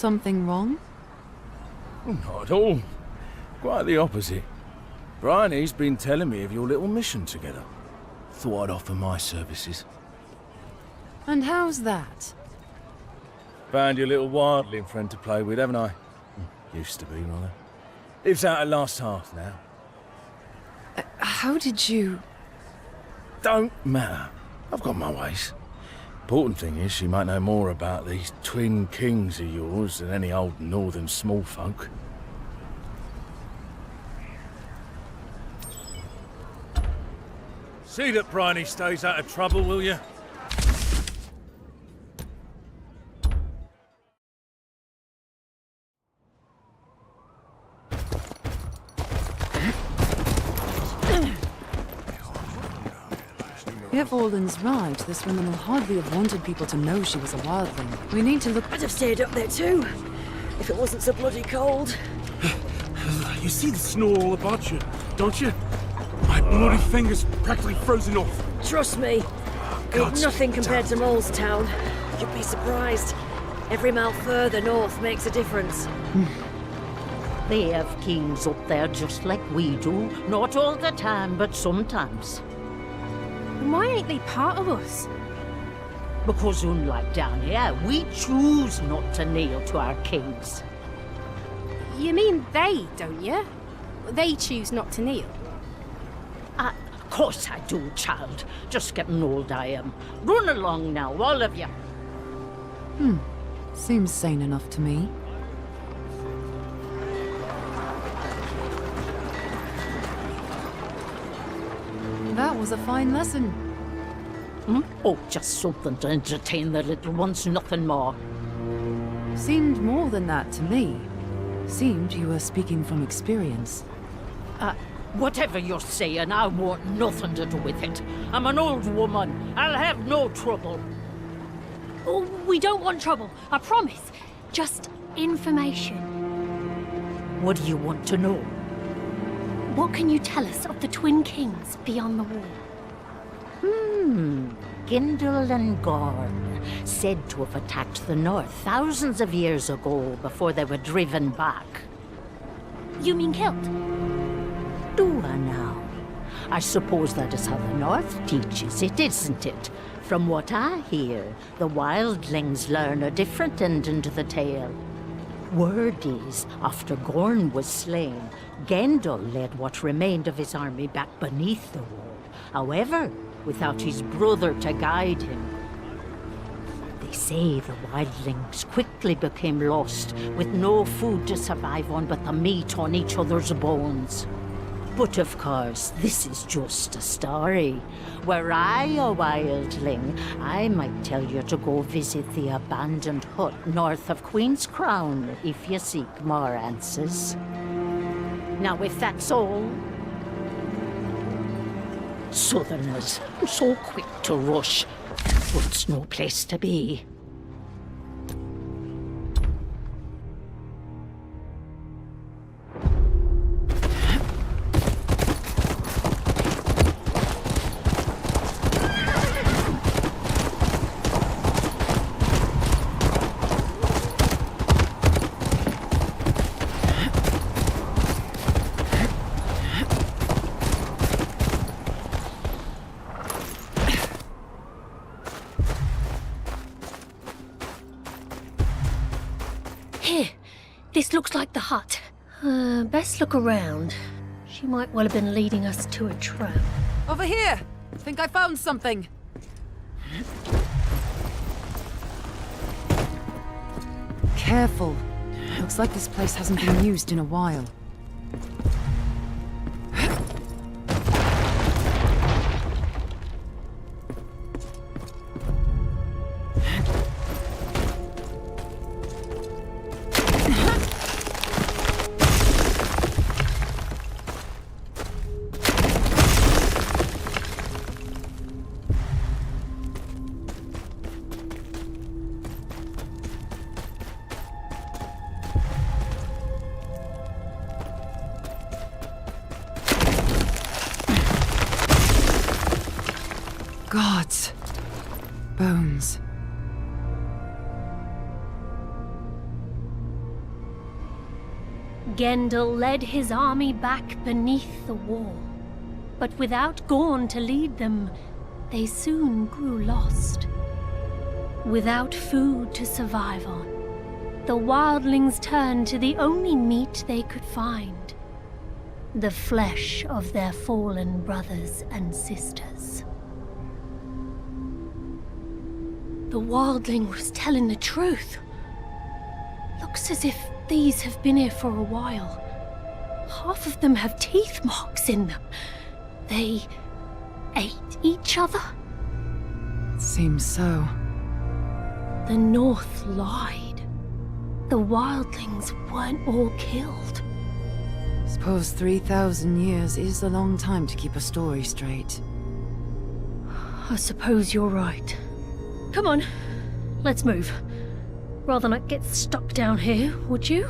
something wrong? Not at all. Quite the opposite. Bryony's been telling me of your little mission together. Thought I'd offer my services. And how's that? Found your little wildling friend to play with, haven't I? Used to be, rather. Lives out at last half now. How did you... Don't matter. I've got my ways. Important thing is she might know more about these twin kings of yours than any old northern small folk. See that Bryony stays out of trouble, will you? If Alden's right, this woman will hardly have wanted people to know she was a wildling. We need to look... I'd have stayed up there too, if it wasn't so bloody cold. You see the snow all about you, don't you? My bloody fingers practically frozen off. Trust me, it's nothing compared to Molestown. You'd be surprised. Every mile further north makes a difference. They have kings up there just like we do. Not all the time, but sometimes. Why ain't they part of us? Because unlike down here, we choose not to kneel to our kings. You mean they, don't you? They choose not to kneel. Of course I do, child. Just getting old I am. Run along now, all of you. Seems sane enough to me. That was a fine lesson. Oh, just something to entertain the little ones, nothing more. Seemed more than that to me. Seemed you were speaking from experience. Whatever you're saying, I want nothing to do with it. I'm an old woman. I'll have no trouble. Oh, we don't want trouble, I promise. Just information. What do you want to know? What can you tell us of the Twin Kings beyond the wall? Gindel and Gorn, said to have attacked the north thousands of years ago before they were driven back. You mean killed? Do I now? I suppose that is how the north teaches it, isn't it? From what I hear, the wildlings learn a different ending to the tale. Word is, after Gorn was slain, Gendel led what remained of his army back beneath the wall. However, without his brother to guide him. They say the wildlings quickly became lost, with no food to survive on but the meat on each other's bones. But of course, this is just a story. Were I a wildling, I might tell you to go visit the abandoned hut north of Queen's Crown if you seek more answers. Now, if that's all... Southerners, so quick to rush, but it's no place to be. Here, this looks like the hut. Best look around. She might well have been leading us to a trap. Over here! Think I found something. Careful. Looks like this place hasn't been used in a while. Gods. Gendel led his army back beneath the wall, but without Gorn to lead them, they soon grew lost. Without food to survive on, the wildlings turned to the only meat they could find, the flesh of their fallen brothers and sisters. The wildling was telling the truth. Looks as if these have been here for a while. Half of them have teeth marks in them. They ate each other? Seems so. The North lied. The wildlings weren't all killed. Suppose 3,000 years is a long time to keep a story straight. I suppose you're right. Come on, let's move. Rather not get stuck down here, would you?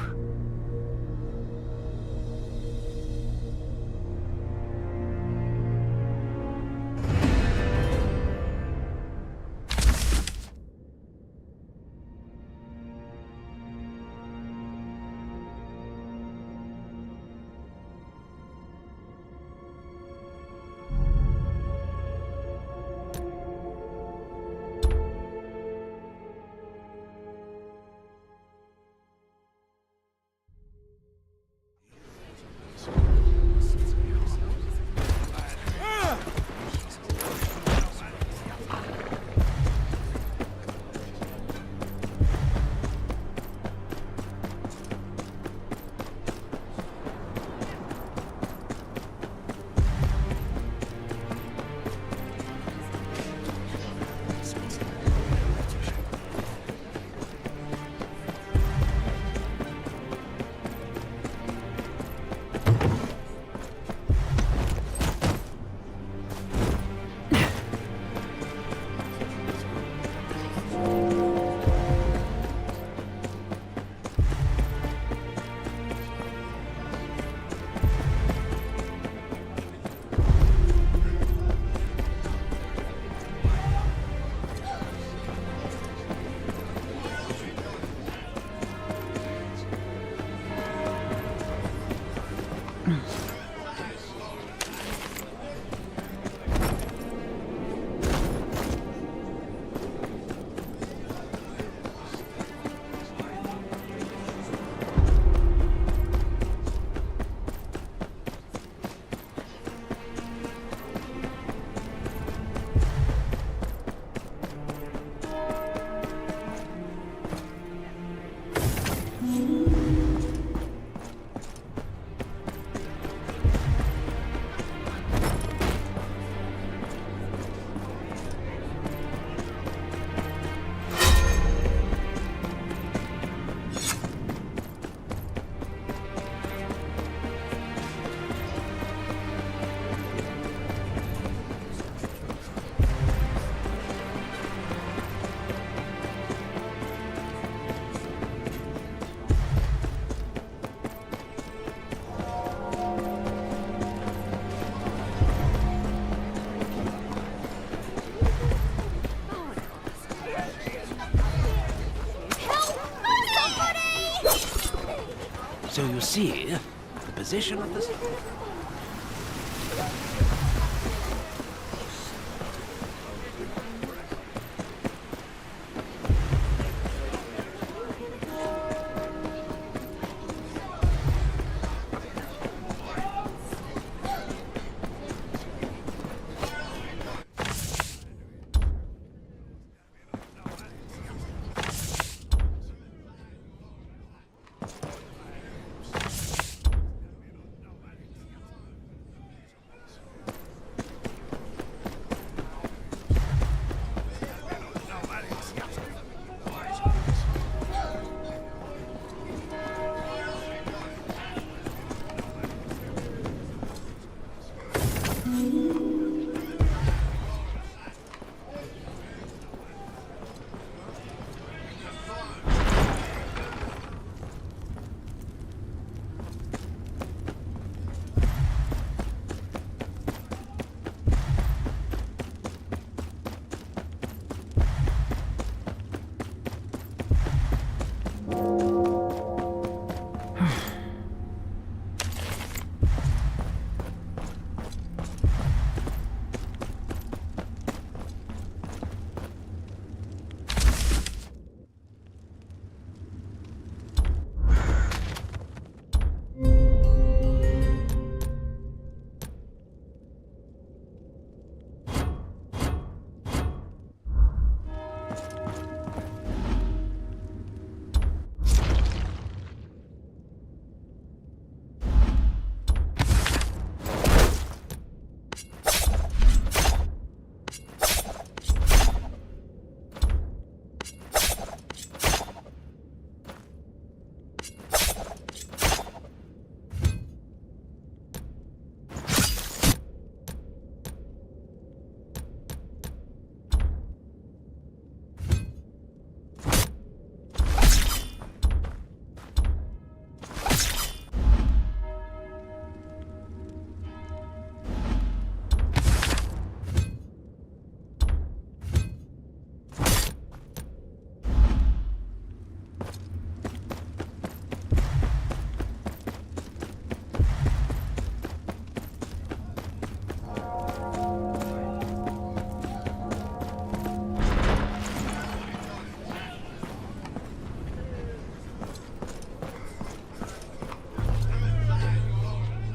So you see, the position of the...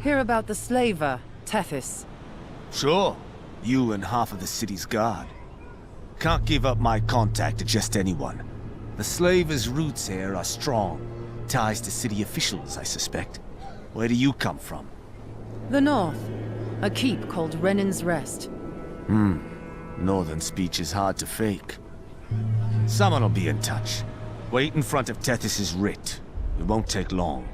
Hear about the slaver, Tethys. Sure. You and half of the city's guard. Can't give up my contact to just anyone. The slaver's roots here are strong. Ties to city officials, I suspect. Where do you come from? The north. A keep called Renin's Rest. Northern speech is hard to fake. Someone will be in touch. Wait in front of Tethys' writ. It won't take long.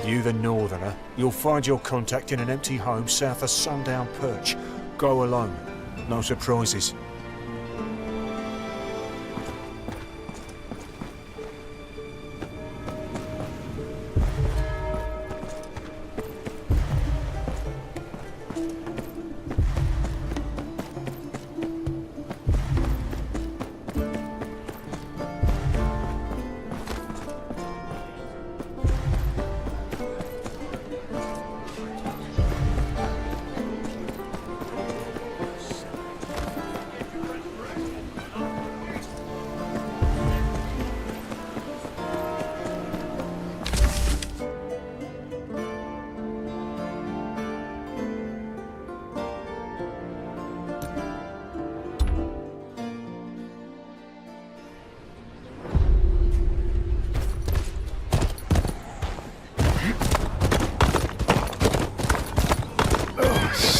You the Northerner, you'll find your contact in an empty home south of Sundown Perch. Go alone. No surprises.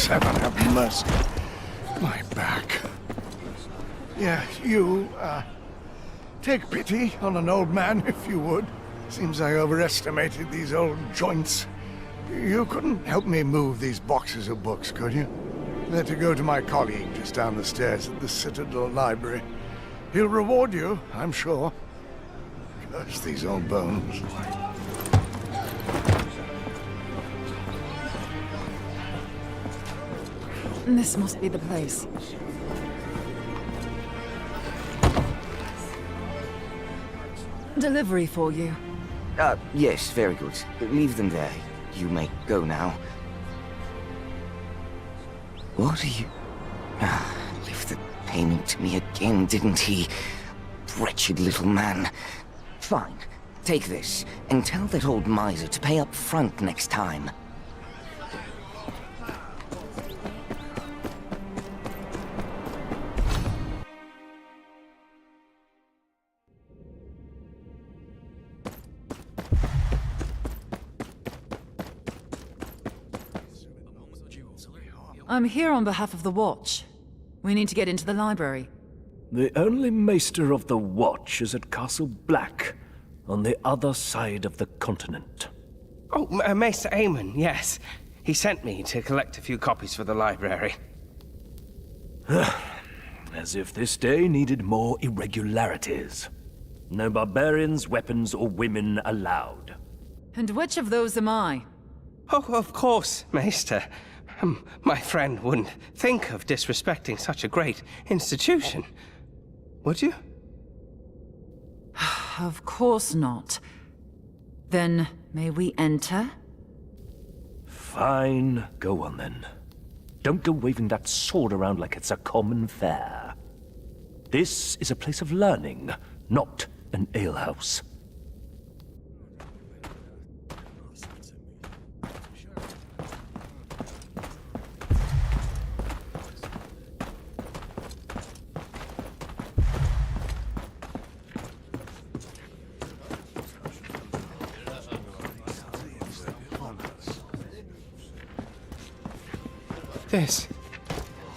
Heaven have mercy. My back. Yeah, you, take pity on an old man, if you would. Seems I overestimated these old joints. You couldn't help me move these boxes of books, could you? They're to go to my colleague just down the stairs at the Citadel Library. He'll reward you, I'm sure. Curse these old bones. This must be the place. Delivery for you. Yes, very good. Leave them there. You may go now. What are you... left the payment to me again, didn't he? Wretched little man. Fine. Take this, and tell that old miser to pay up front next time. I'm here on behalf of the Watch. We need to get into the library. The only maester of the Watch is at Castle Black, on the other side of the continent. Oh, Maester Aemon, yes. He sent me to collect a few copies for the library. As if this day needed more irregularities. No barbarians, weapons, or women allowed. And which of those am I? Oh, of course, Maester. My friend wouldn't think of disrespecting such a great institution. Would you? Of course not. Then, may we enter? Fine. Go on, then. Don't go waving that sword around like it's a common fare. This is a place of learning, not an alehouse.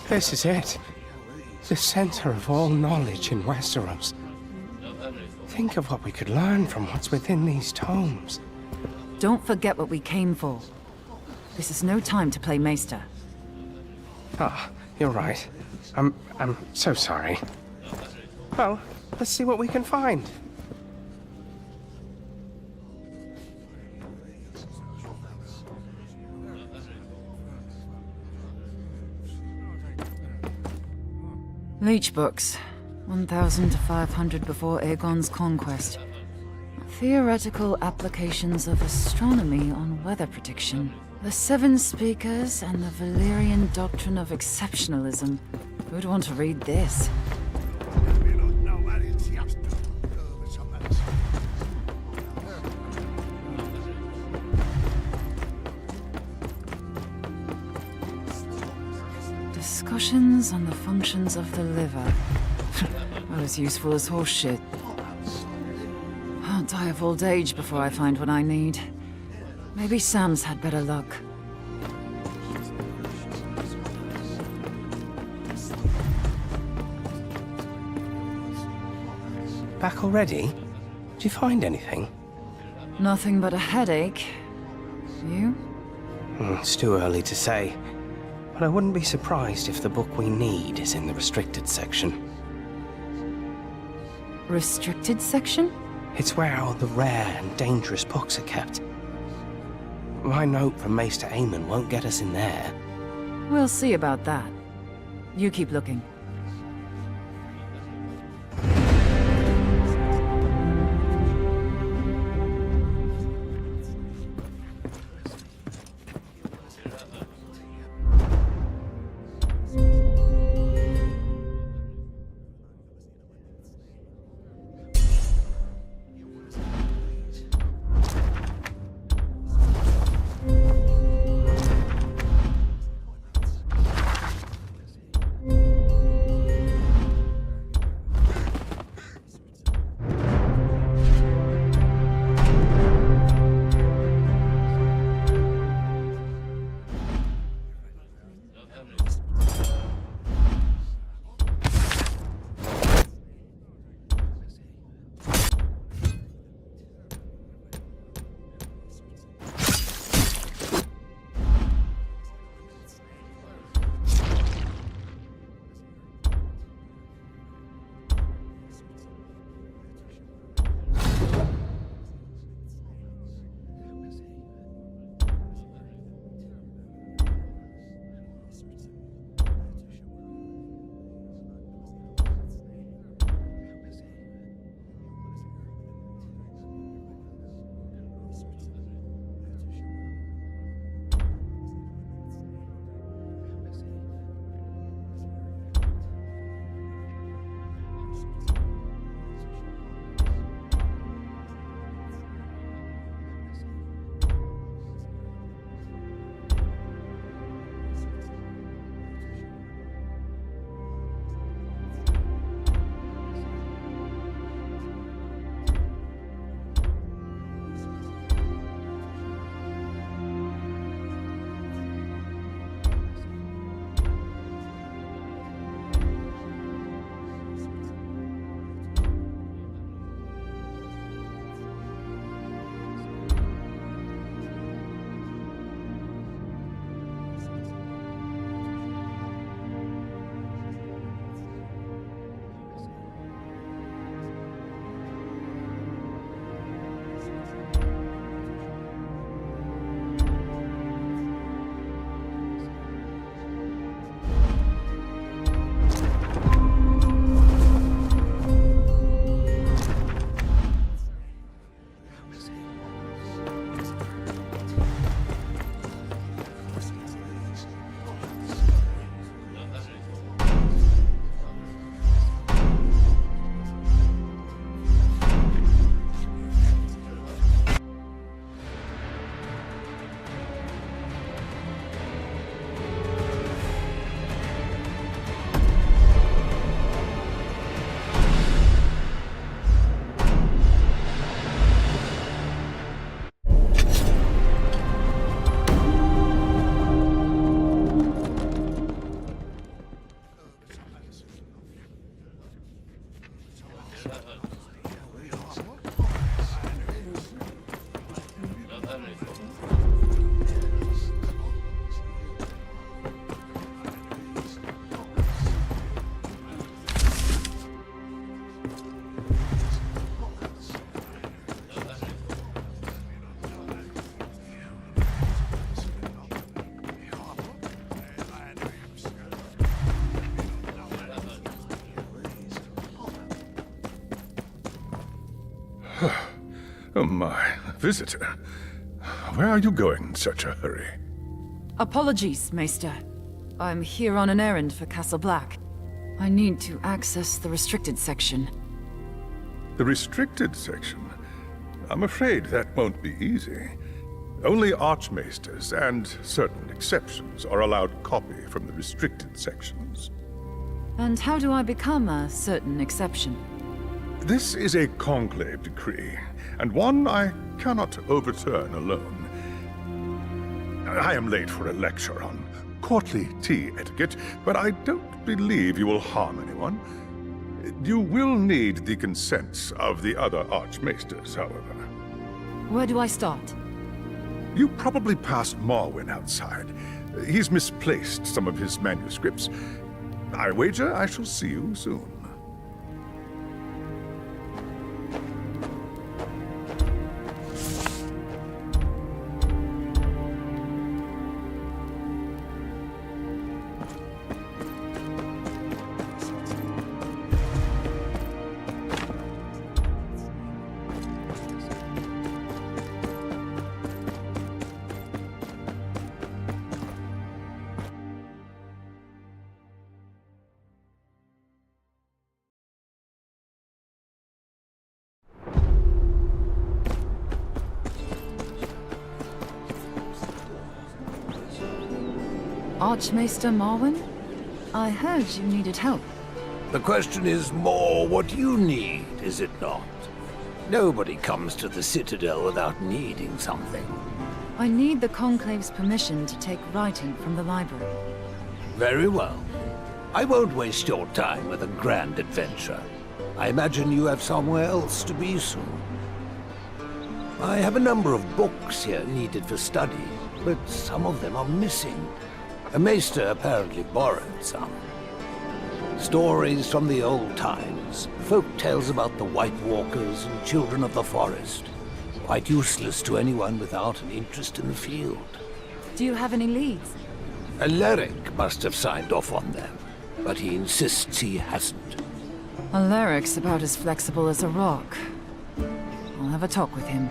This is it. The center of all knowledge in Westeros. Think of what we could learn from what's within these tomes. Don't forget what we came for. This is no time to play Maester. Ah, You're right. I'm so sorry. Well, let's see what we can find. Leech books. 1000 to 500 before Aegon's conquest. Theoretical applications of astronomy on weather prediction. The Seven Speakers and the Valyrian doctrine of exceptionalism. Who'd want to read this? Discussions on the functions of the liver. Well, as useful as horse shit. I'll die of old age before I find what I need. Maybe Sam's had better luck. Back already? Did you find anything? Nothing but a headache. You? It's too early to say. But I wouldn't be surprised if the book we need is in the restricted section. Restricted section? It's where all the rare and dangerous books are kept. My note from Maester Aemon won't get us in there. We'll see about that. You keep looking. Oh my, visitor. Where are you going in such a hurry? Apologies, Maester. I'm here on an errand for Castle Black. I need to access the restricted section. The restricted section? I'm afraid that won't be easy. Only archmaesters and certain exceptions are allowed copy from the restricted sections. And how do I become a certain exception? This is a conclave decree, and one I cannot overturn alone. I am late for a lecture on courtly tea etiquette, but I don't believe you will harm anyone. You will need the consents of the other archmaesters, however. Where do I start? You probably passed Marwyn outside. He's misplaced some of his manuscripts. I wager I shall see you soon. Archmaester Marwyn? I heard you needed help. The question is more what you need, is it not? Nobody comes to the Citadel without needing something. I need the Conclave's permission to take writing from the library. Very well. I won't waste your time with a grand adventure. I imagine you have somewhere else to be soon. I have a number of books here needed for study, but some of them are missing. A maester apparently borrowed some. Stories from the old times, folk tales about the White Walkers and children of the forest. Quite useless to anyone without an interest in the field. Do you have any leads? Alaric must have signed off on them, but he insists he hasn't. Alaric's about as flexible as a rock. I'll have a talk with him.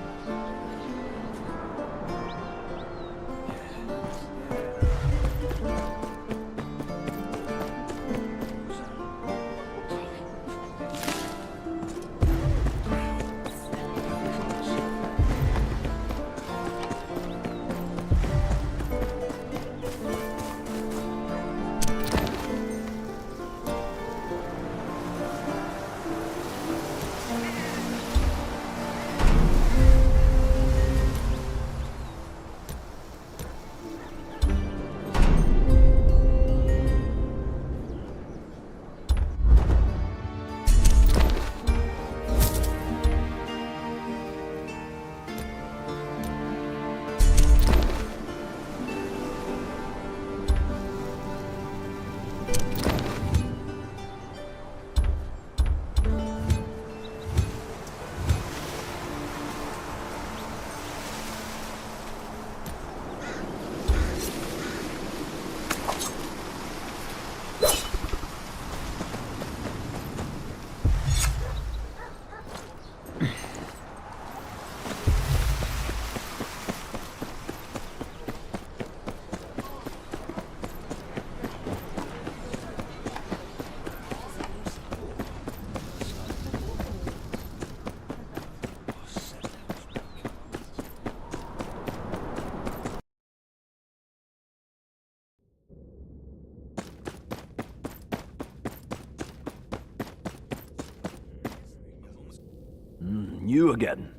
You again.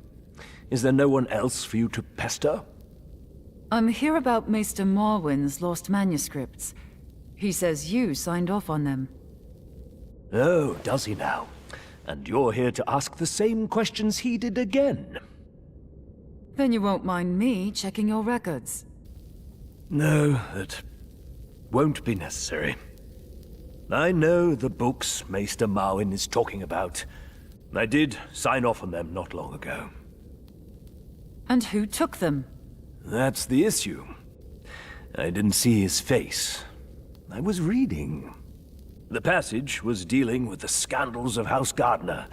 Is there no one else for you to pester? I'm here about Maester Marwyn's lost manuscripts. He says you signed off on them. Oh, does he now? And you're here to ask the same questions he did again. Then you won't mind me checking your records. No, that won't be necessary. I know the books Maester Marwyn is talking about. I did sign off on them not long ago. And who took them? That's the issue. I didn't see his face. I was reading. The passage was dealing with the scandals of House Gardner.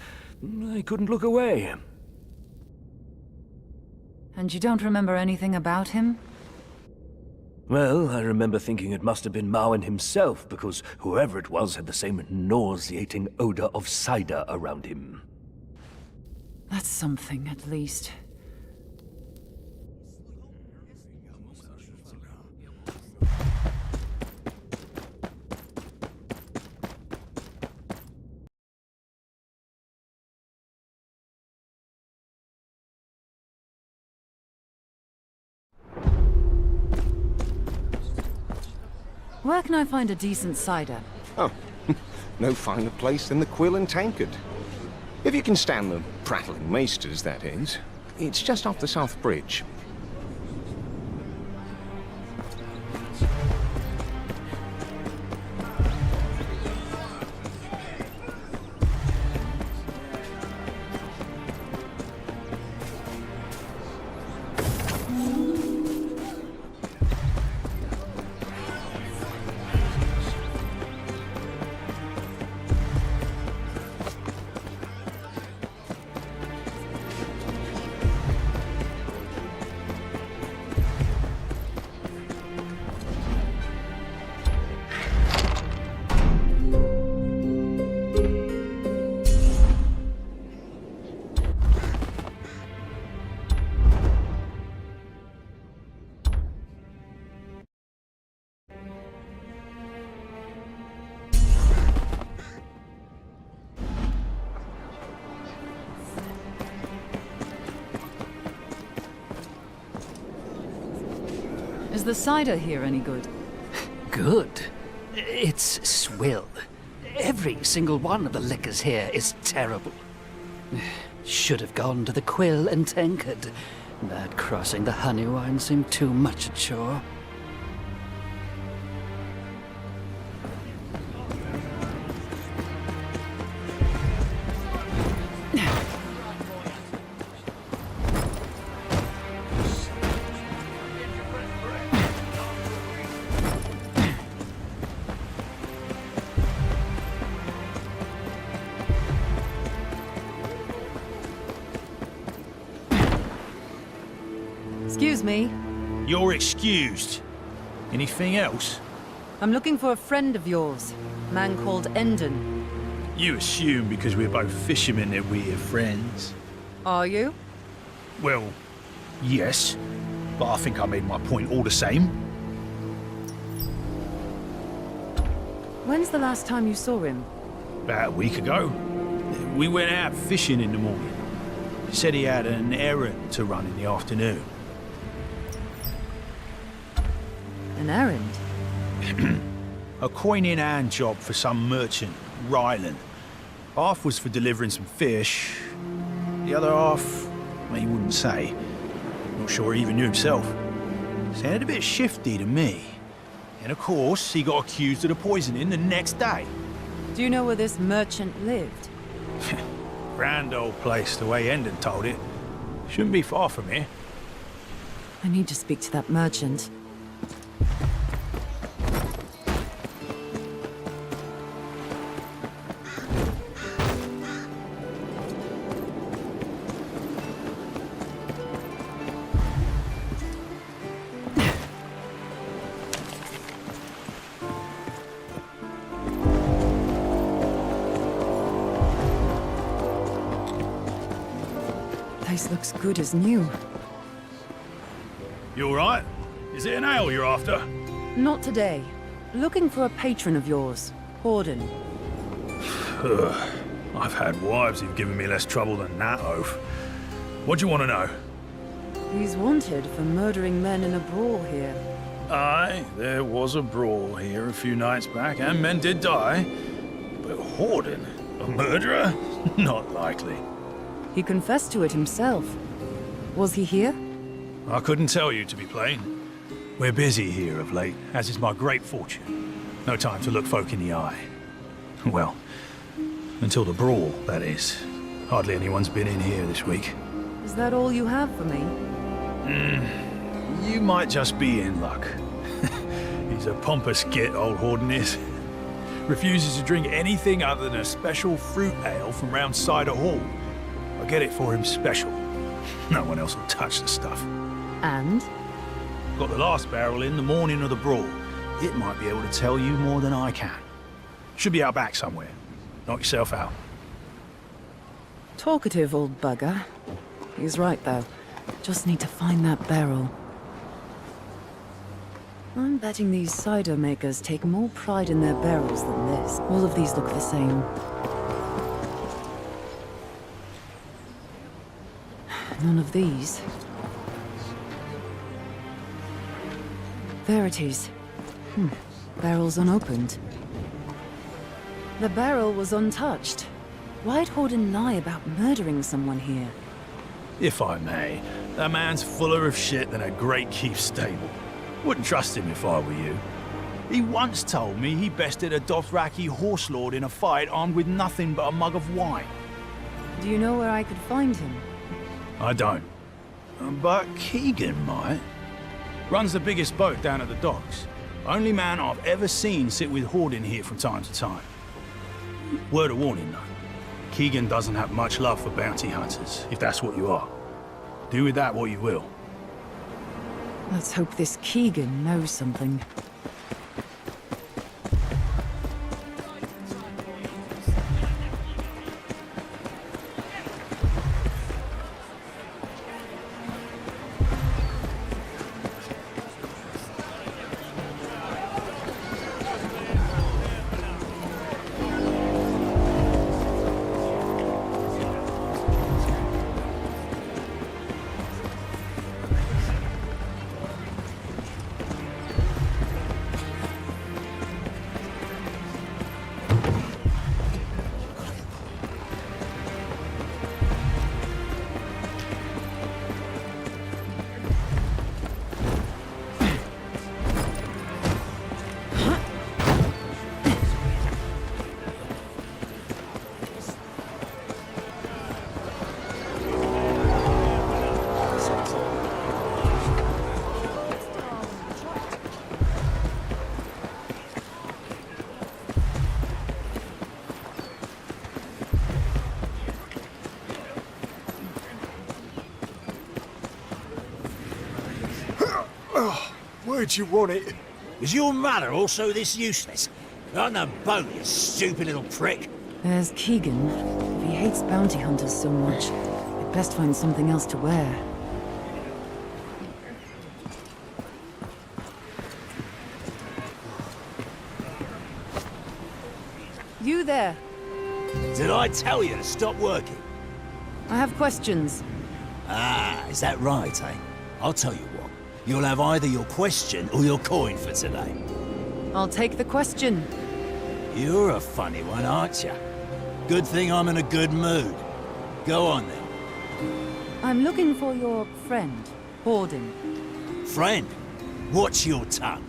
I couldn't look away. And you don't remember anything about him? Well, I remember thinking it must have been Marwyn himself, because whoever it was had the same nauseating odor of cider around him. That's something, at least. Where can I find a decent cider? Oh, no finer place than the Quill and Tankard. If you can stand the prattling maesters, that is. It's just off the South Bridge. Is the cider here any good? Good? It's swill. Every single one of the liquors here is terrible. Should have gone to the Quill and Tankard. That crossing the honey wine seemed too much a chore. Excuse me. You're excused. Anything else? I'm looking for a friend of yours. A man called Endon. You assume because we're both fishermen that we're friends. Are you? Well, yes. But I think I made my point all the same. When's the last time you saw him? About a week ago. We went out fishing in the morning. He said he had an errand to run in the afternoon. An errand? A coin-in-hand job for some merchant, Ryland. Half was for delivering some fish. The other half, well, he wouldn't say. Not sure he even knew himself. Sounded a bit shifty to me. And of course, he got accused of the poisoning the next day. Do you know where this merchant lived? Grand old place, the way Endon told it. Shouldn't be far from here. I need to speak to that merchant. Place looks good as new. You all right? Is it an ale you're after? Not today. Looking for a patron of yours, Horden. I've had wives who've given me less trouble than that oaf. What do you want to know? He's wanted for murdering men in a brawl here. Aye, there was a brawl here a few nights back, and men did die. But Horden, a murderer? Not likely. He confessed to it himself. Was he here? I couldn't tell you, to be plain. We're busy here of late, as is my great fortune. No time to look folk in the eye. Well, until the brawl, that is. Hardly anyone's been in here this week. Is that all you have for me? You might just be in luck. He's a pompous git, old Horden is. Refuses to drink anything other than a special fruit ale from round Cider Hall. I get it for him special. No one else will touch the stuff. And? Got the last barrel in the morning of the brawl. It might be able to tell you more than I can. Should be out back somewhere. Knock yourself out. Talkative old bugger. He's right, though. Just need to find that barrel. I'm betting these cider makers take more pride in their barrels than this. All of these look the same. None of these. There it is. Barrel's unopened. The barrel was untouched. Why'd Horden lie about murdering someone here? If I may, that man's fuller of shit than a great keep stable. Wouldn't trust him if I were you. He once told me he bested a Dothraki horse lord in a fight armed with nothing but a mug of wine. Do you know where I could find him? I don't. But Keegan might. Runs the biggest boat down at the docks. Only man I've ever seen sit with Horden here from time to time. Word of warning, though. Keegan doesn't have much love for bounty hunters, if that's what you are. Do with that what you will. Let's hope this Keegan knows something. Where'd you want it? Is your mother also this useless? On the boat, you stupid little prick. There's Keegan. If he hates bounty hunters so much, I'd best find something else to wear. You there. Did I tell you to stop working? I have questions. Ah, is that right, eh? I'll tell you what. You'll have either your question or your coin for today. I'll take the question. You're a funny one, aren't you? Good thing I'm in a good mood. Go on then. I'm looking for your friend, Horden. Friend? Watch your tongue.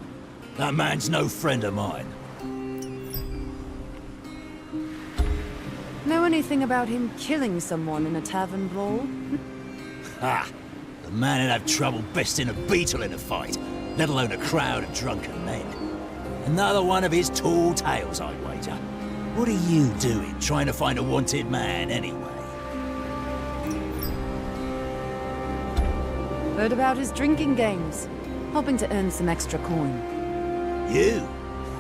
That man's no friend of mine. Know anything about him killing someone in a tavern brawl? Ha! The man would have trouble besting a beetle in a fight, let alone a crowd of drunken men. Another one of his tall tales, I'd wager. What are you doing, trying to find a wanted man, anyway? Heard about his drinking games. Hoping to earn some extra coin. You?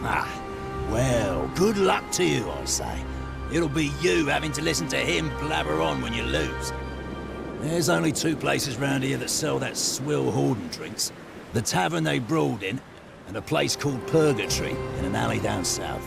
Ah, well, good luck to you, I say. It'll be you having to listen to him blabber on when you lose. There's only two places round here that sell that swill Horden drinks. The tavern they brawled in, and a place called Purgatory in an alley down south.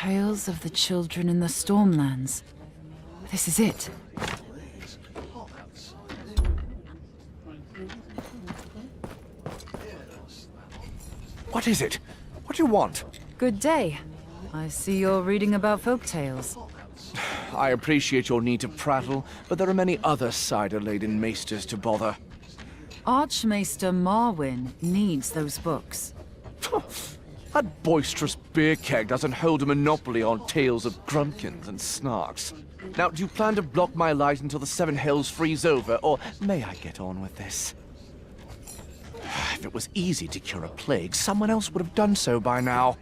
Tales of the Children in the Stormlands. This is it. What is it? What do you want? Good day. I see you're reading about folk tales. I appreciate your need to prattle, but there are many other cider-laden maesters to bother. Archmaester Marwyn needs those books. That boisterous beer keg doesn't hold a monopoly on tales of grumpkins and snarks. Now, do you plan to block my light until the Seven Hells freeze over, or may I get on with this? If it was easy to cure a plague, someone else would have done so by now.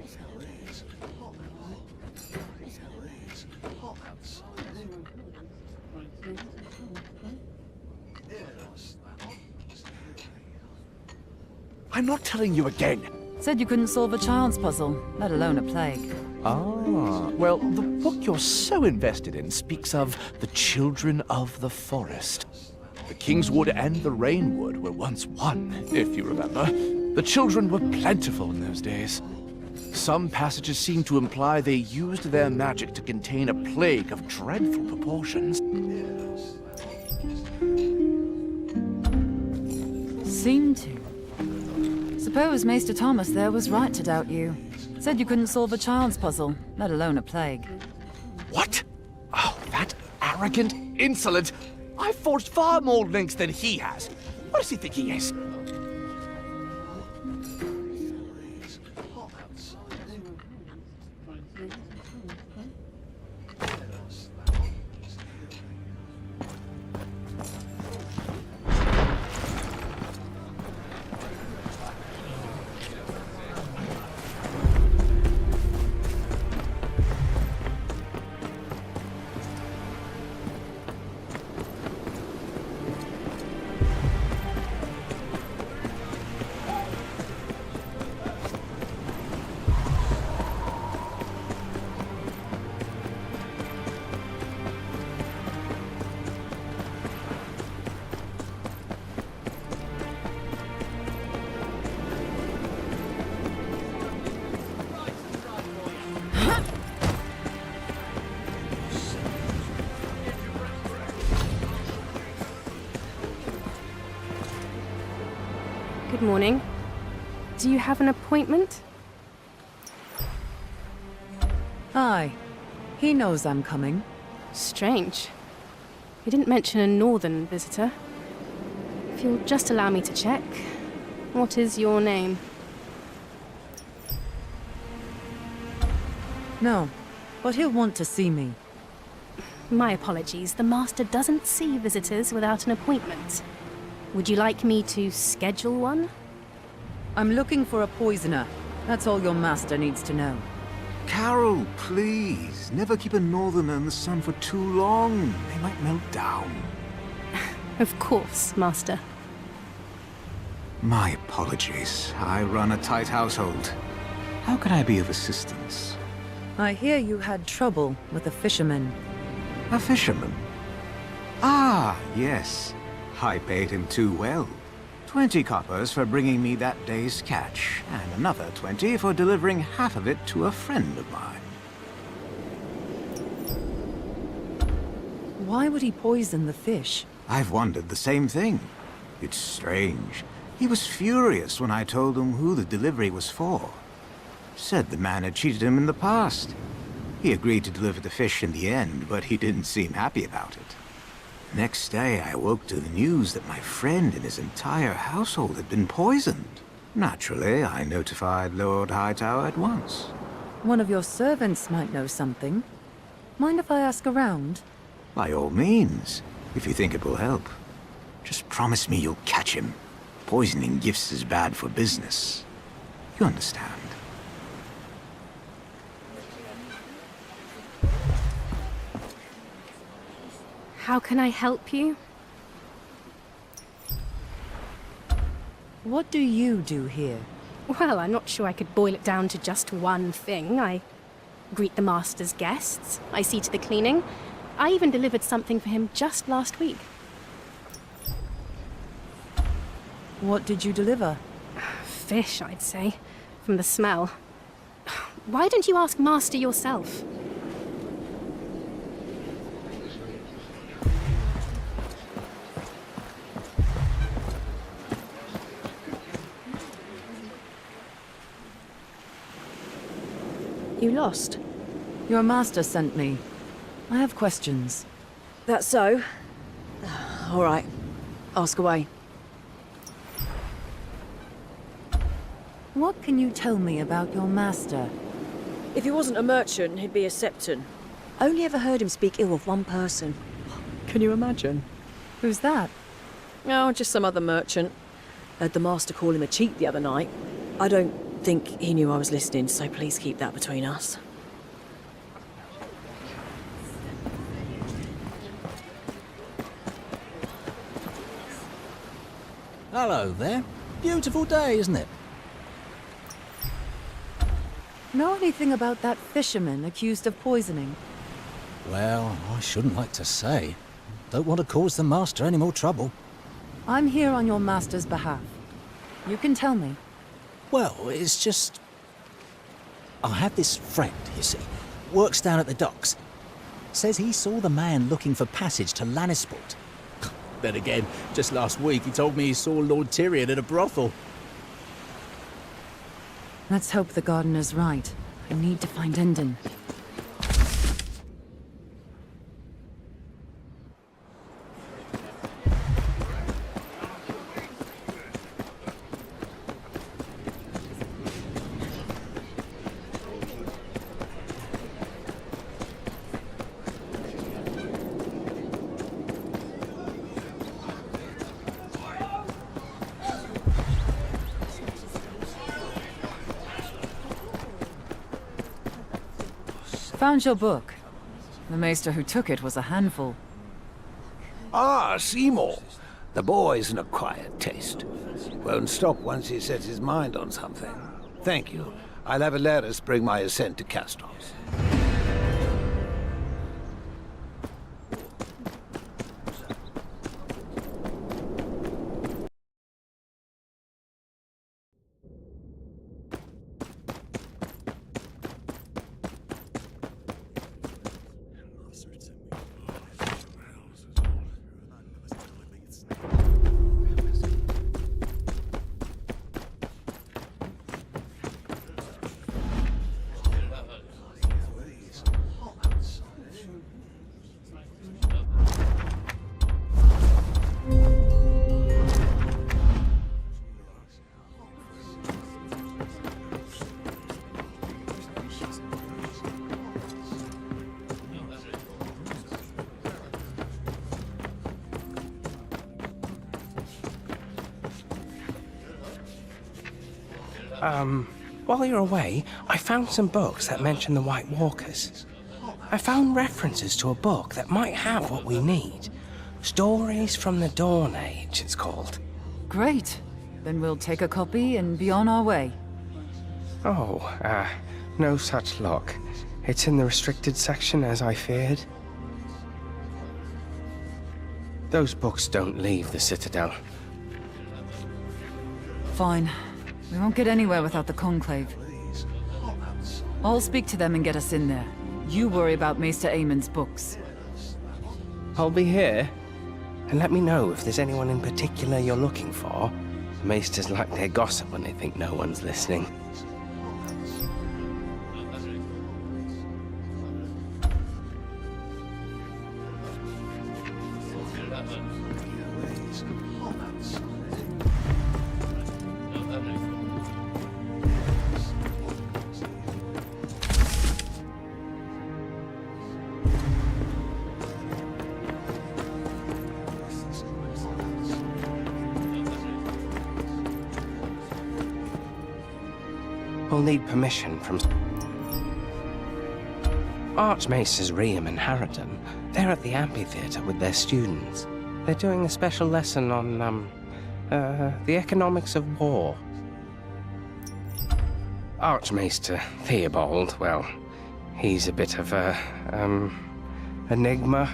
I'm not telling you again. Said you couldn't solve a child's puzzle, let alone a plague. Ah, well, the book you're so invested in speaks of the children of the forest. The Kingswood and the Rainwood were once one, if you remember. The children were plentiful in those days. Some passages seem to imply they used their magic to contain a plague of dreadful proportions. Seem to. Suppose Maester Thomas there was right to doubt you. Said you couldn't solve a child's puzzle, let alone a plague. What? Oh, that arrogant, insolent... I've forged far more links than he has. What does he think he is? Good morning. Do you have an appointment? Aye. He knows I'm coming. Strange. He didn't mention a northern visitor. If you'll just allow me to check. What is your name? No, but he'll want to see me. My apologies. The Master doesn't see visitors without an appointment. Would you like me to schedule one? I'm looking for a poisoner. That's all your master needs to know. Carol, please. Never keep a northerner in the sun for too long. They might melt down. Of course, Master. My apologies. I run a tight household. How can I be of assistance? I hear you had trouble with a fisherman. A fisherman? Ah, yes. I paid him too well. 20 coppers for bringing me that day's catch, and another 20 for delivering half of it to a friend of mine. Why would he poison the fish? I've wondered the same thing. It's strange. He was furious when I told him who the delivery was for. Said the man had cheated him in the past. He agreed to deliver the fish in the end, but he didn't seem happy about it. Next day, I woke to the news that my friend and his entire household had been poisoned. Naturally, I notified Lord Hightower at once. One of your servants might know something. Mind if I ask around? By all means, if you think it will help. Just promise me you'll catch him. Poisoning gifts is bad for business. You understand? How can I help you? What do you do here? Well, I'm not sure I could boil it down to just one thing. I greet the Master's guests. I see to the cleaning. I even delivered something for him just last week. What did you deliver? Fish, I'd say, from the smell. Why don't you ask Master yourself? You lost? Your master sent me. I have questions. That's so? All right. Ask away. What can you tell me about your master? If he wasn't a merchant, he'd be a septon. Only ever heard him speak ill of one person. Can you imagine? Who's that? Oh, just some other merchant. Heard the master call him a cheat the other night. I don't think he knew I was listening, so please keep that between us. Hello there. Beautiful day, isn't it? Know anything about that fisherman accused of poisoning? Well, I shouldn't like to say. Don't want to cause the master any more trouble. I'm here on your master's behalf. You can tell me. Well, it's just... I have this friend, you see, works down at the docks. Says he saw the man looking for passage to Lannisport. Then again, just last week he told me he saw Lord Tyrion at a brothel. Let's hope the gardener's right. I need to find Endon. Found your book. The maester who took it was a handful. Ah, Seymour. The boy's an acquired taste. Won't stop once he sets his mind on something. Thank you. I'll have Alaris bring my ascent to Castos. While you're away, I found some books that mention the White Walkers. I found references to a book that might have what we need. Stories from the Dawn Age, it's called. Great. Then we'll take a copy and be on our way. Oh, no such luck. It's in the restricted section, as I feared. Those books don't leave the Citadel. Fine. We won't get anywhere without the Conclave. I'll speak to them and get us in there. You worry about Maester Aemon's books. I'll be here. And let me know if there's anyone in particular you're looking for. Maesters like their gossip when they think no one's listening. We'll need permission from Archmaesters Riem and Harridan. They're at the amphitheatre with their students. They're doing a special lesson on, the economics of war. Archmaester Theobald, well, he's a bit of a, enigma.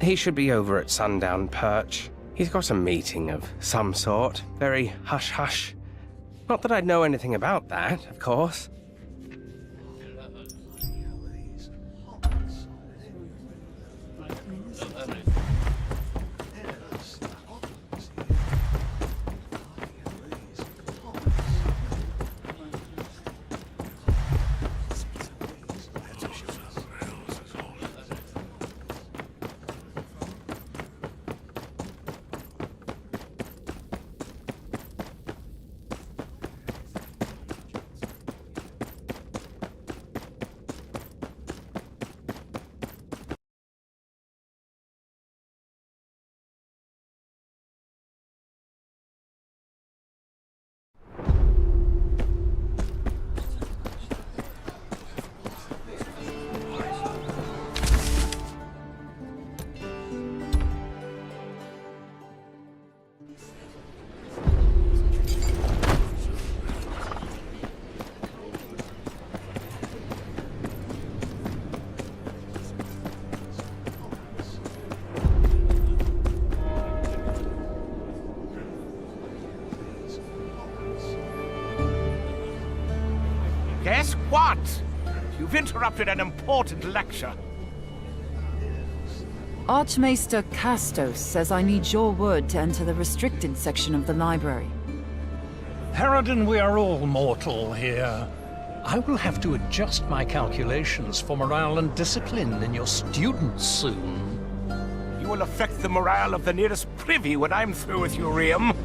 He should be over at Sundown Perch. He's got a meeting of some sort, very hush-hush. Not that I'd know anything about that, of course. Guess what? You've interrupted an important lecture. Archmaester Castos says I need your word to enter the restricted section of the library. Harridan, we are all mortal here. I will have to adjust my calculations for morale and discipline in your students soon. You will affect the morale of the nearest privy when I'm through with you, Riam.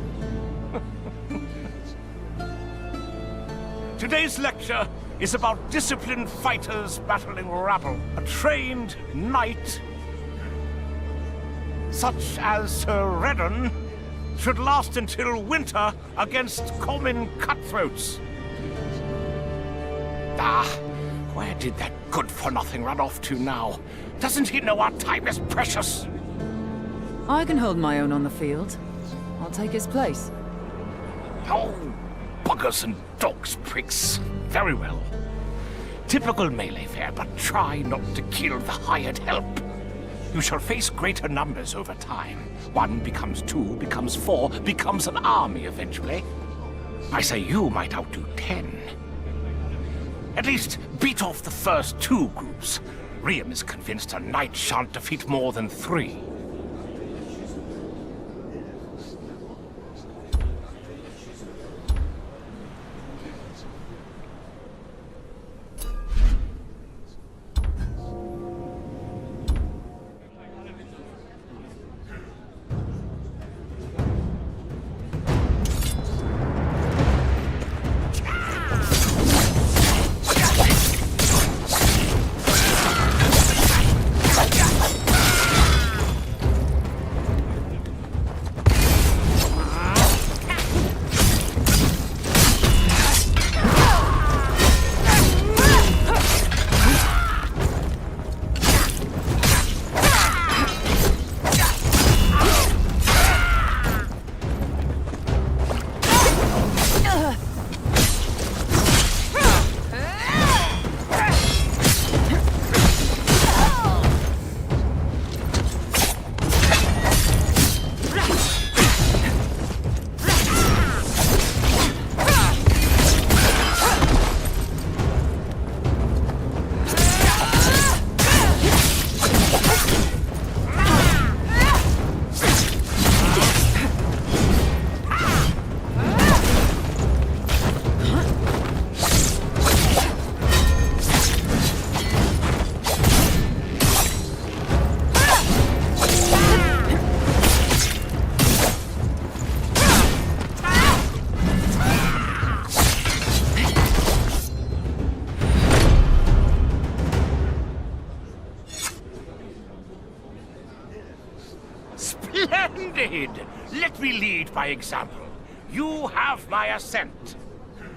Today's lecture is about disciplined fighters battling rabble. A trained knight, such as Sir Redden, should last until winter against common cutthroats. Ah, where did that good-for-nothing run off to now? Doesn't he know our time is precious? I can hold my own on the field. I'll take his place. Oh, buggers and dogs, pricks. Very well. Typical melee fare, but try not to kill the hired help. You shall face greater numbers over time. 1 becomes 2, becomes 4, becomes an army eventually. I say you might outdo 10. At least beat off the first 2 groups. Riam is convinced a knight shan't defeat more than 3. Splendid! Let me lead by example. You have my assent.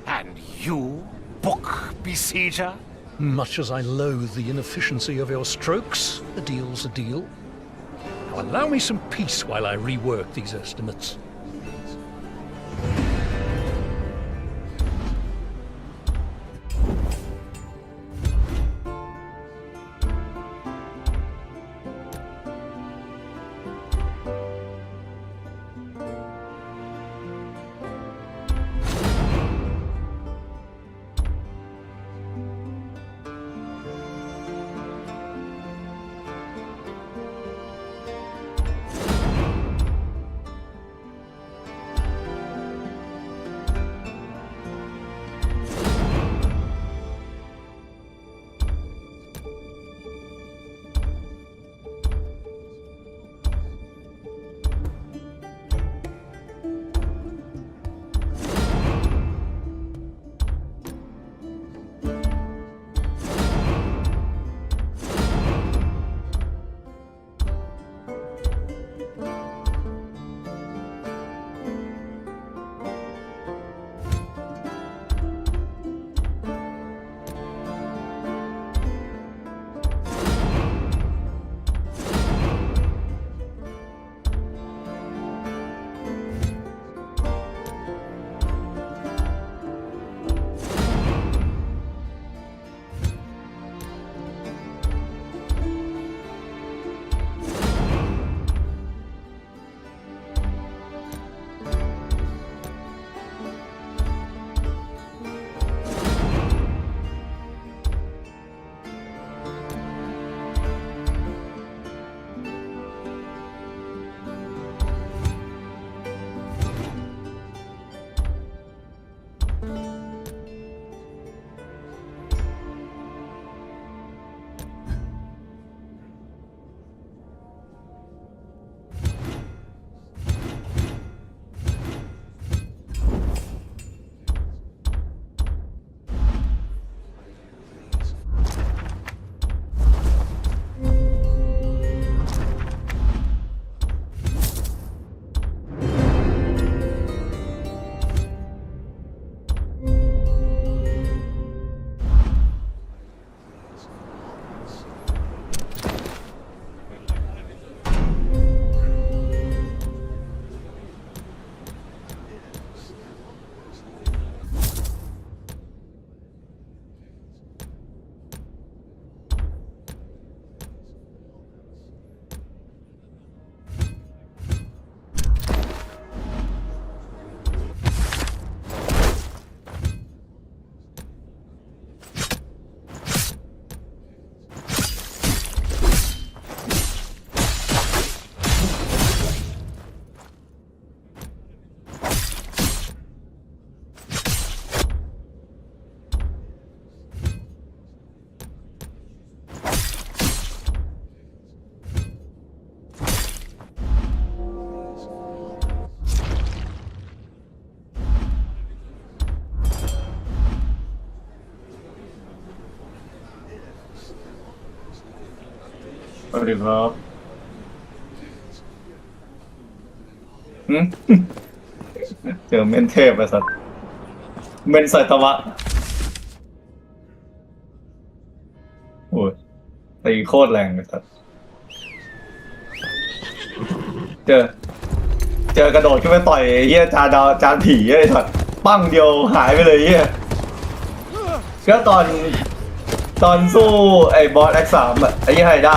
And you, book besieger? Much as I loathe the inefficiency of your strokes, a deal's a deal. Now allow me some peace while I rework these estimates. วัสดีครับเจอเมนเทพไอ้สัสเมนไซตามะโอ้ยตีโคตรแรงไอ้สัสเจอกระโดดขึ้นไปต่อยเฮียจานผีไอ้สัสปั้งเดียวหายไปเลยเฮียก็ตอนสู้ไอ้บอส X3 อ่ะไอ้ยี่ไฮด้า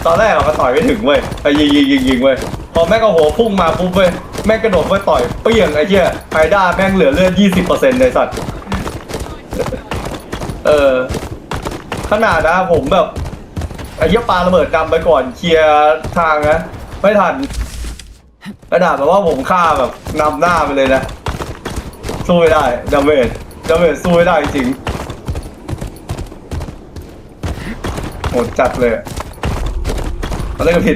ตอนแรกเราก็ต่อยไม่ถึงเว้ยไอ้ยิงเว้ยพอแม่งก็โหพุ่งมาปุ๊บเว้ยแม่งกระโดดไปต่อยเปี้ยงไอ้เหี้ยไฮด้าแม่งเหลือเลือด 20% เลยสัตว์ขนาดนะผมแบบไอ้เหี้ยปาระเบิดดำไปก่อนเคลียร์ทางนะไม่ทันขนาดแบบว่าผมฆ่าแบบนำหน้าไปเลยนะสู้ไม่ได้ดาเมจสู้ไม่ได้จริงโหดจัดเลยเราเล่นกันผิด